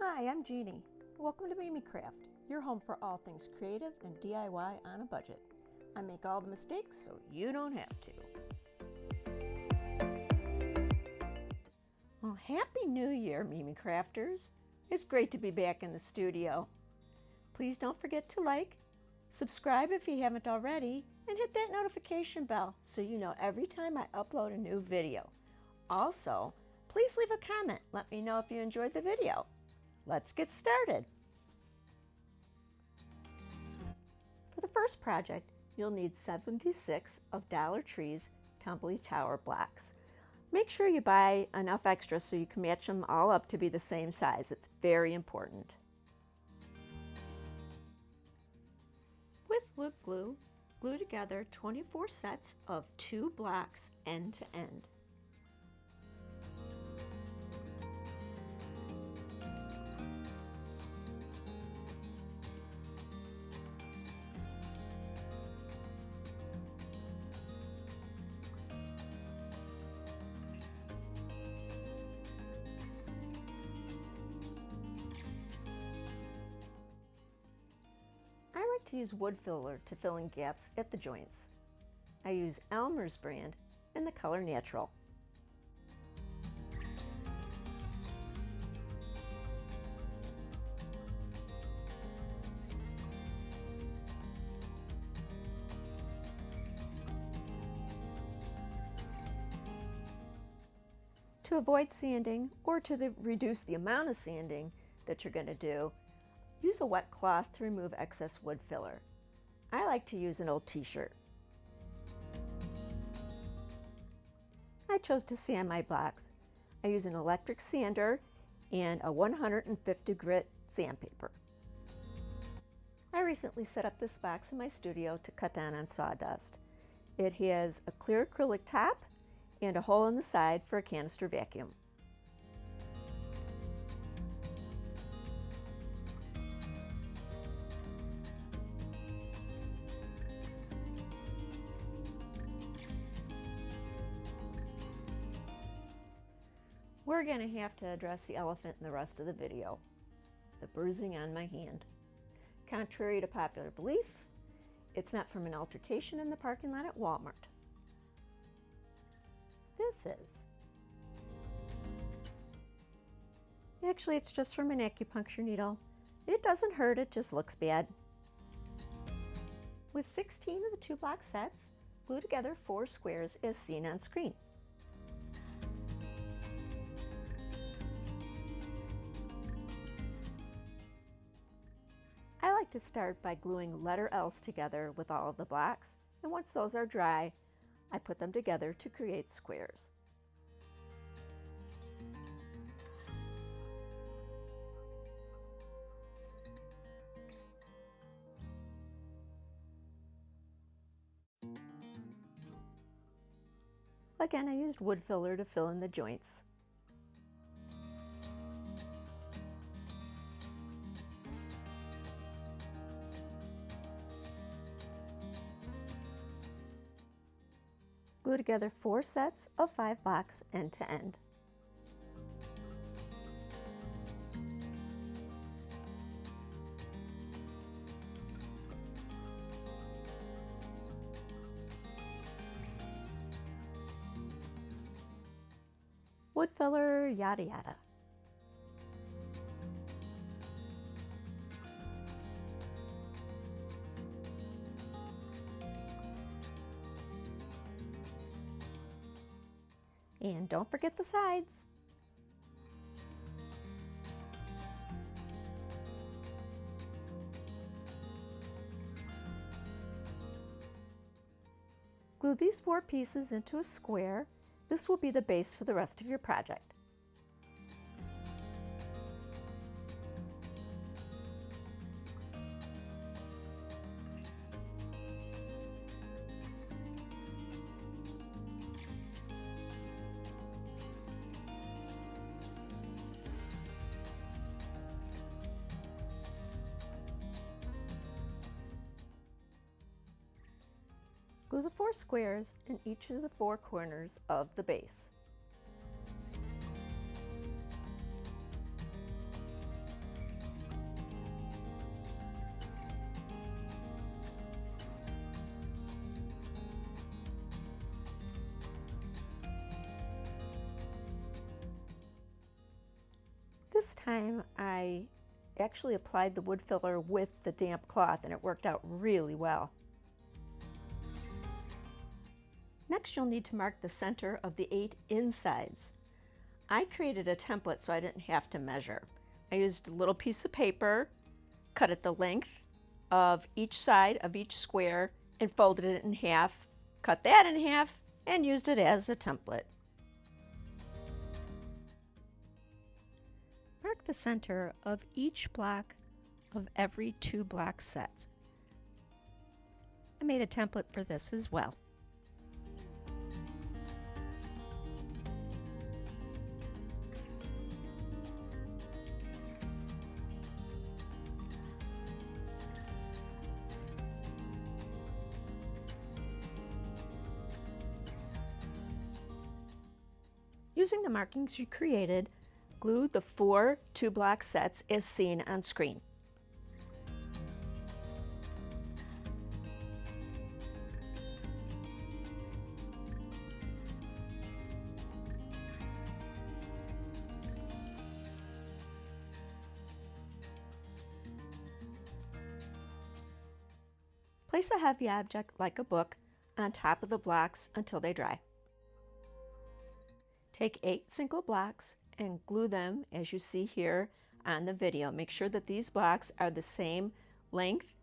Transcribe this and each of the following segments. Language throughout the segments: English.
Hi, I'm Jeannie. Welcome to Mimi Craft, your home for all things creative and DIY on a budget. I make all the mistakes so you don't have to. Well, Happy New Year, Mimi Crafters. It's great to be back in the studio. Please don't forget to like, subscribe if you haven't already, and hit that notification bell so you know every time I upload a new video. Also, please leave a comment. Let me know if you enjoyed the video. Let's get started. For the first project, you'll need 76 of Dollar Tree's Tumbling Tower blocks. Make sure you buy enough extras so you can match them all up to be the same size. It's very important. With wood glue, glue together 24 sets of 2 blocks end to end. I like to use wood filler to fill in gaps at the joints. I use Elmer's brand in the color Natural. To avoid sanding or to reduce the amount of sanding that you're going to do, use a wet cloth to remove excess wood filler. I like to use an old t-shirt. I chose to sand my blocks. I use an electric sander and a 150 grit sandpaper. I recently set up this box in my studio to cut down on sawdust. It has a clear acrylic top and a hole in the side for a canister vacuum. We're going to have to address the elephant in the rest of the video, the bruising on my hand. Contrary to popular belief, it's not from an altercation in the parking lot at Walmart. This is. Actually, it's just from an acupuncture needle. It doesn't hurt, it just looks bad. With 16 of the 2 block sets, glue together 4 squares as seen on screen. I like to start by gluing letter L's together with all of the blocks, and once those are dry, I put them together to create squares. Again, I used wood filler to fill in the joints. Glue together 4 sets of 5 blocks end to end. Wood filler, yada yada. And don't forget the sides. Glue these 4 pieces into a square. This will be the base for the rest of your project. Glue the 4 squares in each of the 4 corners of the base. This time I actually applied the wood filler with the damp cloth and it worked out really well. Next, you'll need to mark the center of the 8 insides. I created a template so I didn't have to measure. I used a little piece of paper, cut it the length of each side of each square, and folded it in half, cut that in half, and used it as a template. Mark the center of each block of every 2 block sets. I made a template for this as well. Using the markings you created, glue the 4 2-block sets as seen on screen. Place a heavy object like a book on top of the blocks until they dry. Take 8 single blocks and glue them as you see here on the video. Make sure that these blocks are the same length,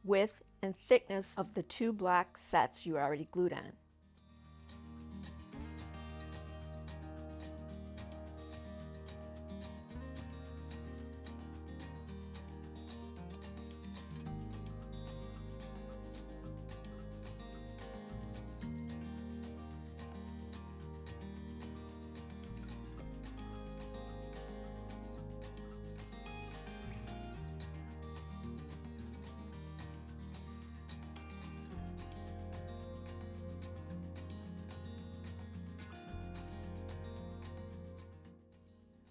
width, and thickness of the 2 block sets you already glued on.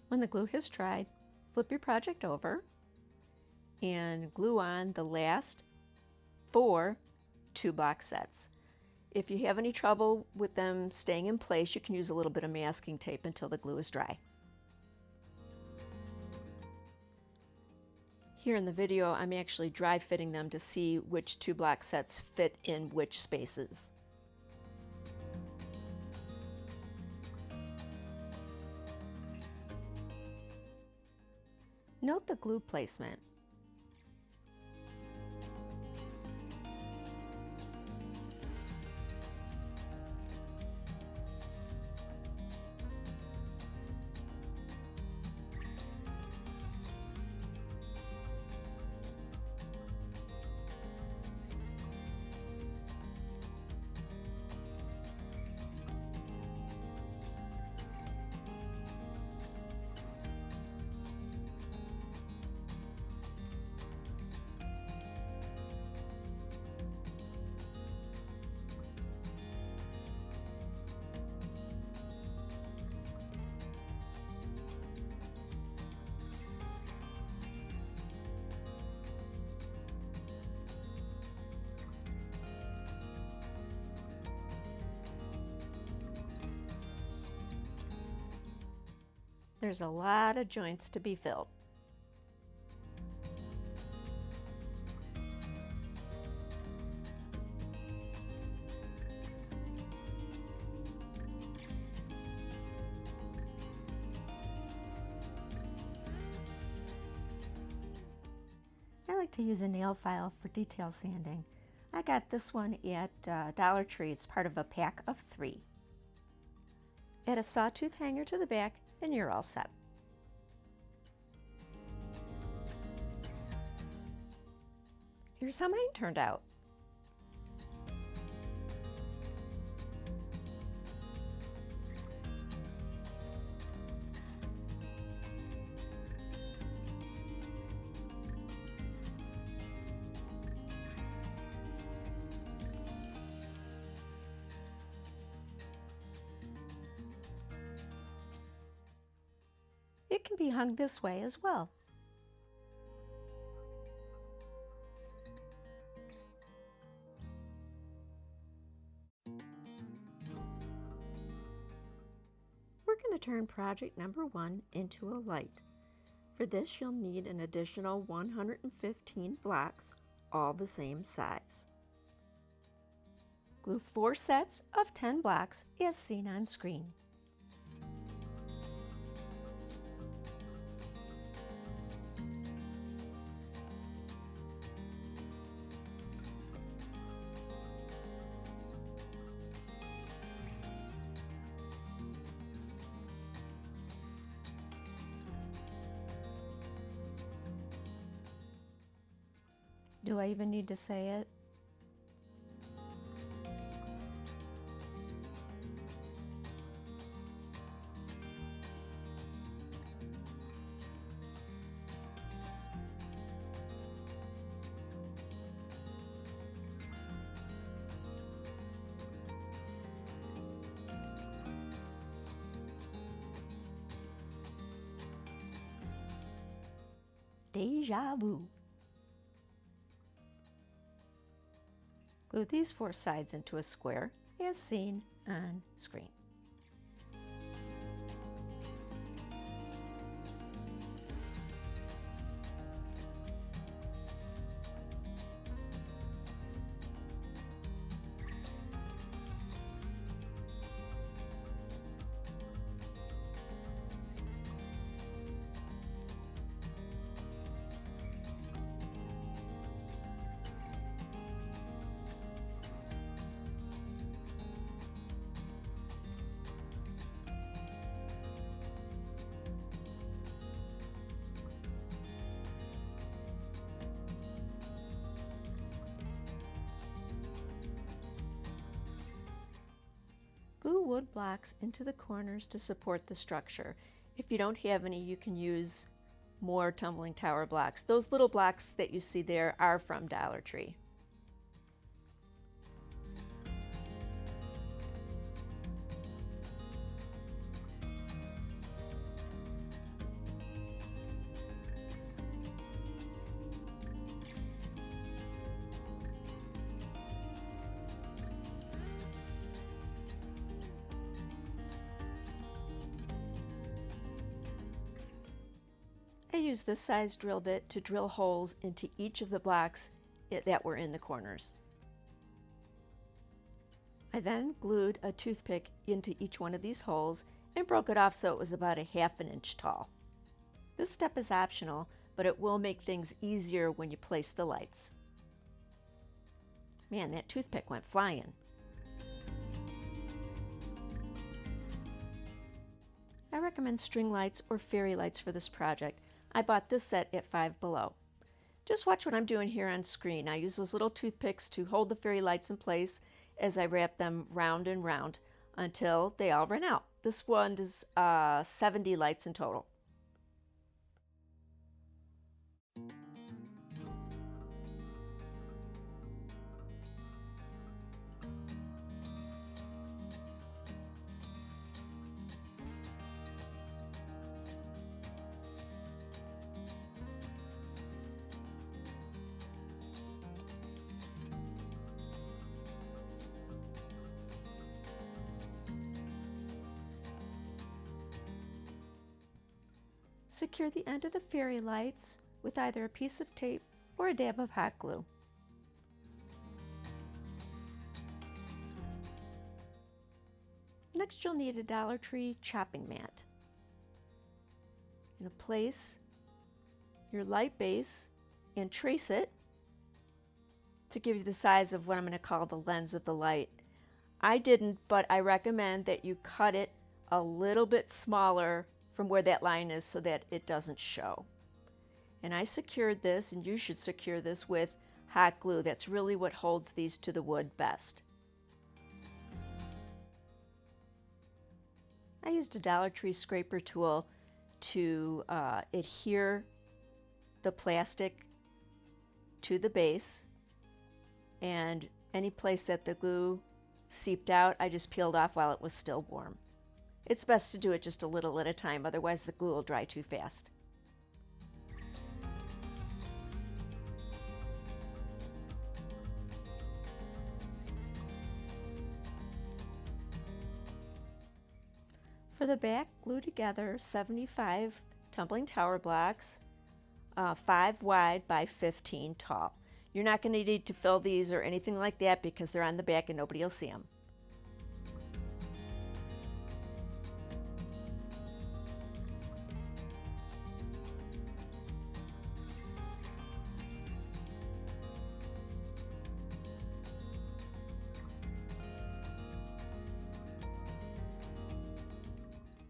When the glue has dried, flip your project over and glue on the last 4 2-block sets. If you have any trouble with them staying in place, you can use a little bit of masking tape until the glue is dry. Here in the video, I'm actually dry fitting them to see which 2-block sets fit in which spaces. Note the glue placement. There's a lot of joints to be filled. I like to use a nail file for detail sanding. I got this one at Dollar Tree. It's part of a pack of 3. Add a sawtooth hanger to the back and you're all set. Here's how mine turned out. It can be hung this way as well. We're going to turn project number 1 into a light. For this, you'll need an additional 115 blocks, all the same size. Glue 4 sets of 10 blocks as seen on screen. Do I even need to say it? Deja vu. Glue these 4 sides into a square as seen on screen. Glue wood blocks into the corners to support the structure. If you don't have any, you can use more tumbling tower blocks. Those little blocks that you see there are from Dollar Tree. I used this size drill bit to drill holes into each of the blocks that were in the corners. I then glued a toothpick into each one of these holes and broke it off so it was about a ½ inch tall. This step is optional, but it will make things easier when you place the lights. Man, that toothpick went flying. I recommend string lights or fairy lights for this project. I bought this set at Five Below. Just watch what I'm doing here on screen. I use those little toothpicks to hold the fairy lights in place as I wrap them round and round until they all run out. This one is 70 lights in total. Secure the end of the fairy lights with either a piece of tape or a dab of hot glue. Next, you'll need a Dollar Tree chopping mat. You're going to place your light base and trace it to give you the size of what I'm going to call the lens of the light. I didn't, but I recommend that you cut it a little bit smaller from where that line is so that it doesn't show. And I secured this, and you should secure this with hot glue. That's really what holds these to the wood best. I used a Dollar Tree scraper tool to adhere the plastic to the base, and any place that the glue seeped out, I just peeled off while it was still warm. It's best to do it just a little at a time, otherwise the glue will dry too fast. For the back, glue together 75 tumbling tower blocks, 5 wide by 15 tall. You're not going to need to fill these or anything like that because they're on the back and nobody will see them.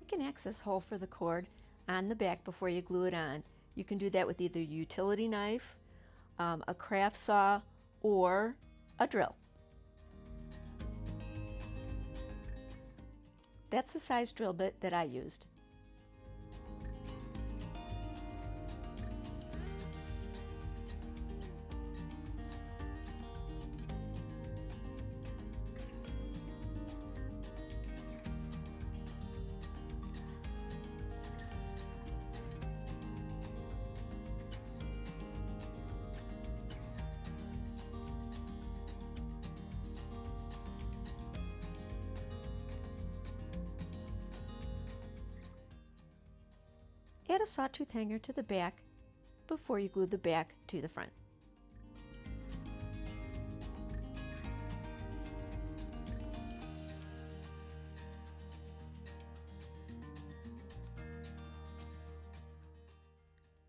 You can access hole for the cord on the back before you glue it on. You can do that with either a utility knife, a craft saw, or a drill. That's the size drill bit that I used. Add a sawtooth hanger to the back before you glue the back to the front.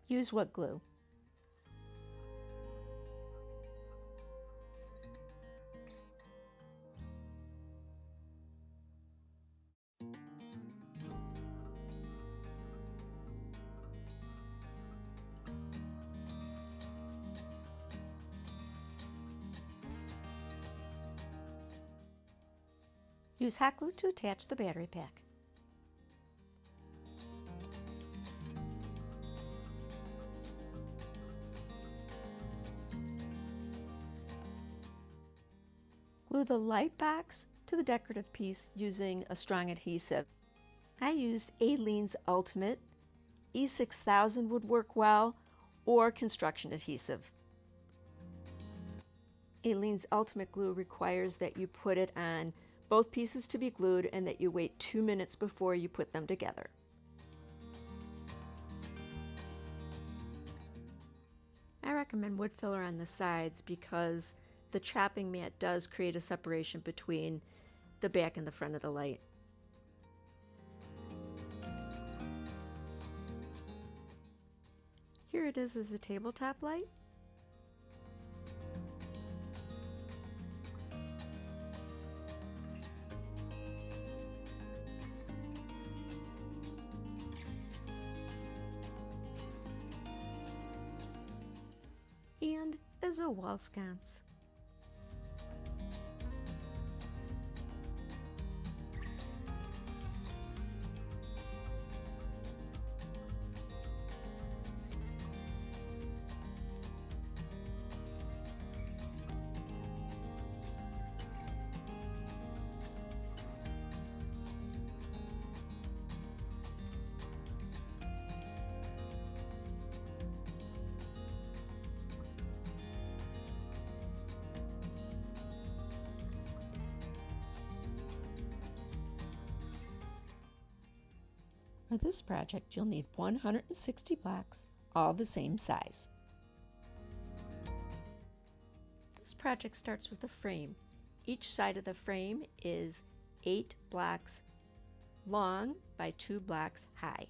Use wood glue. Use hot glue to attach the battery pack. Glue the light box to the decorative piece using a strong adhesive. I used Aleene's Ultimate. E6000 would work well, or construction adhesive. Aleene's Ultimate glue requires that you put it on both pieces to be glued and that you wait 2 minutes before you put them together. I recommend wood filler on the sides because the chopping mat does create a separation between the back and the front of the light. Here it is as a tabletop light. And as a wall sconce. For this project, you'll need 160 blocks, all the same size. This project starts with a frame. Each side of the frame is 8 blocks long by 2 blocks high.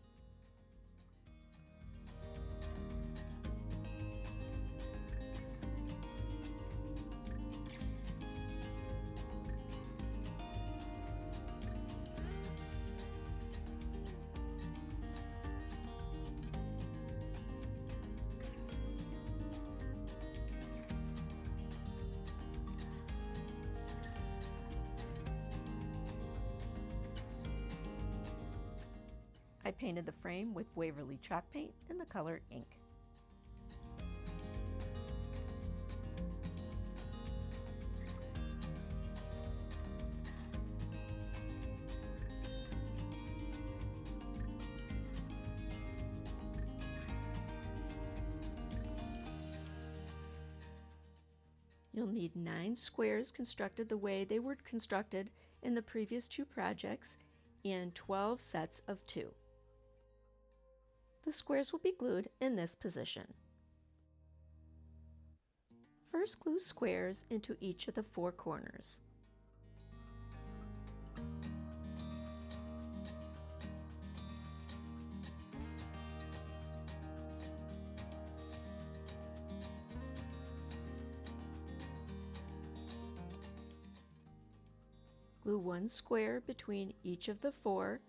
I painted the frame with Waverly chalk paint in the color ink. You'll need 9 squares constructed the way they were constructed in the previous 2 projects and 12 sets of 2. The squares will be glued in this position. First, glue squares into each of the 4 corners. Glue 1 square between each of the 4,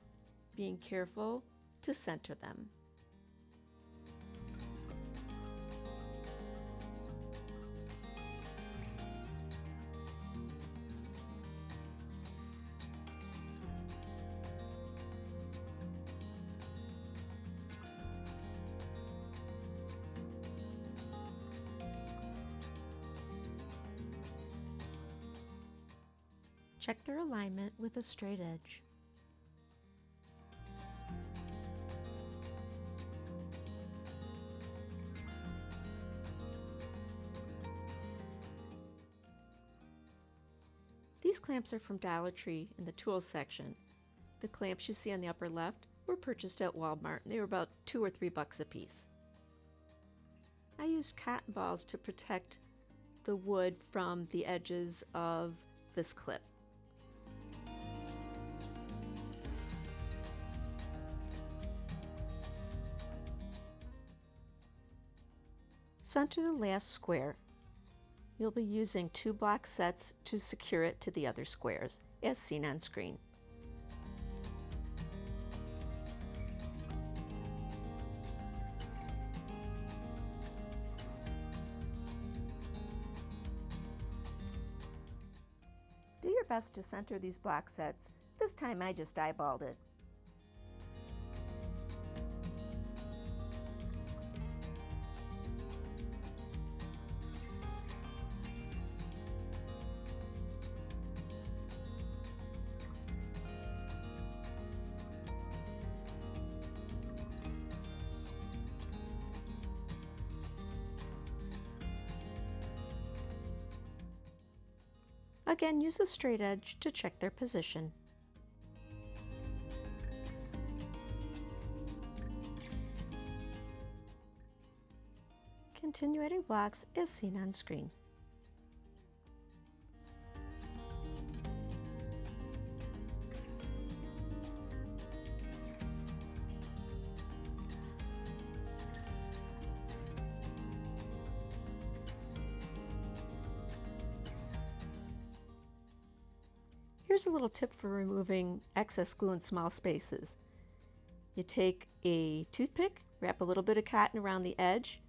being careful to center them. Check their alignment with a straight edge. These clamps are from Dollar Tree in the tools section. The clamps you see on the upper left were purchased at Walmart and they were about $2 or $3 a piece. I used cotton balls to protect the wood from the edges of this clip. Center the last square. You'll be using 2 block sets to secure it to the other squares, as seen on screen. Do your best to center these block sets. This time I just eyeballed it. Again, use a straight edge to check their position. Continue adding blocks as seen on screen. Here's a little tip for removing excess glue in small spaces. You take a toothpick, wrap a little bit of cotton around the edge,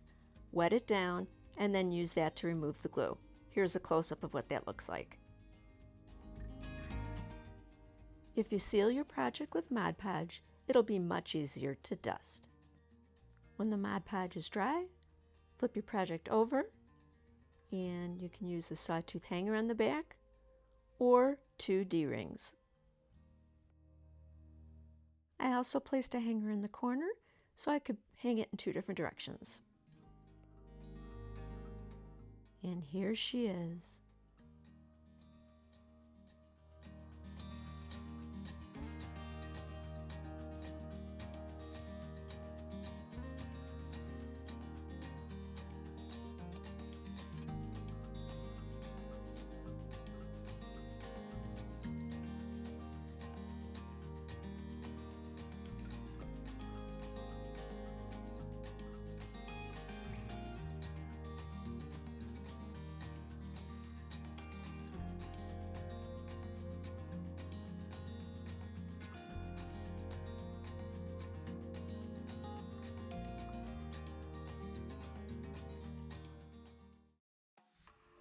wet it down, and then use that to remove the glue. Here's a close-up of what that looks like. If you seal your project with Mod Podge, it'll be much easier to dust. When the Mod Podge is dry, flip your project over, and you can use a sawtooth hanger on the back or 2 D-rings. I also placed a hanger in the corner so I could hang it in 2 different directions. And here she is.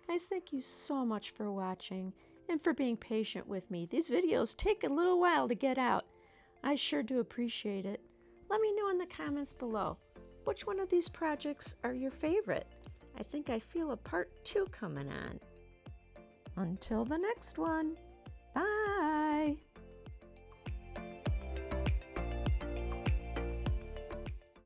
Guys, thank you so much for watching and for being patient with me. These videos take a little while to get out. I sure do appreciate it. Let me know in the comments below, which one of these projects are your favorite? I think I feel a part 2 coming on. Until the next one, bye!